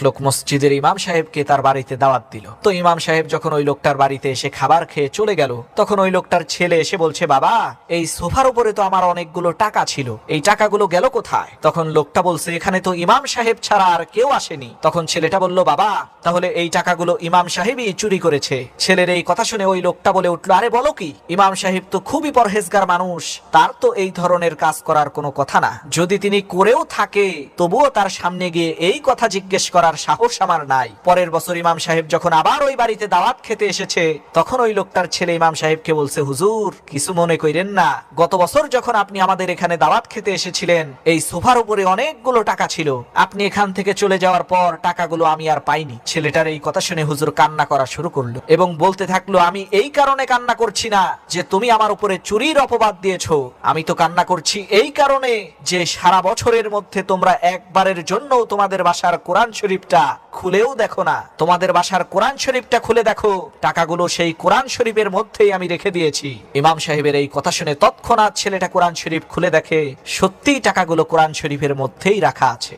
লোক মসজিদের ইমাম সাহেবকে তার বাড়িতে দাওয়াত দিল। তো ইমাম সাহেব যখন ওই লোকটার বাড়িতে এসে খাবার খেয়ে চলে গেল, তখন ওই লোকটার ছেলে এসে বলছে, বাবা এই সোফার উপরে তো আমার অনেকগুলো টাকা ছিল, এই টাকাগুলো গেল কোথায়? তখন লোকটা বলছে, এখানে তো ইমাম সাহেব ছাড়া আর কেউ আসেনি। তখন ছেলেটা বলল, বাবা তাহলে এই টাকাগুলো ইমাম সাহেবই চুরি করেছে। ছেলের এই কথা শুনে ওই লোকটা বলে উঠলো, আরে বলো কি, ইমাম সাহেব তো খুবই পরহেজগার মানুষ, তার তো এই ধরনের কাজ করার কোনো কথা না। যদি তিনি করেও থাকে তবুও তার সামনে গিয়ে এই কথা জিজ্ঞেস করার সাহস আমার নাই। পরের বছর ইমাম সাহেব যখন আবার ওই বাড়িতে দাওয়াত খেতে এসেছে, তখন ওই লোকটার ছেলে ইমাম সাহেবকে বলছে, হুজুর কিছু মনে কইরেন না, গত বছর যখন আপনি আমাদের এখানে দাওয়াত খেতে এসেছিলেন এই সোফার উপরে অনেকগুলো টাকা ছিল, আপনি এখান থেকে চলে যাওয়ার পর টাকাগুলো আমি আর পাইনি। ছেলেটার এই কথা শুনে হুজুর কান্না করা শুরু করলো এবং বলতে থাকলো, আমি এই কারণে কান্না করছি না যে তুমি আমার উপরে চুরির অপবাদ দিয়েছো, আমি তো কান্না করছি এই কারণে যে সারা বছরের মধ্যে তোমরা একবারের জন্য তোমাদের বাসার কোরআন শরীফটা খুলেও দেখো না। তোমাদের বাসার কোরআন শরীফটা খুলে দেখো, টাকাগুলো সেই কোরআন শরীফের মধ্যেই আমি রেখে দিয়েছি। ইমাম সাহেবের এই কথা শুনে তৎক্ষণাৎ ছেলেটা কোরআন শরীফ খুলে দেখে, সত্যিই টাকাগুলো কোরআন শরীফের মধ্যেই রাখা আছে।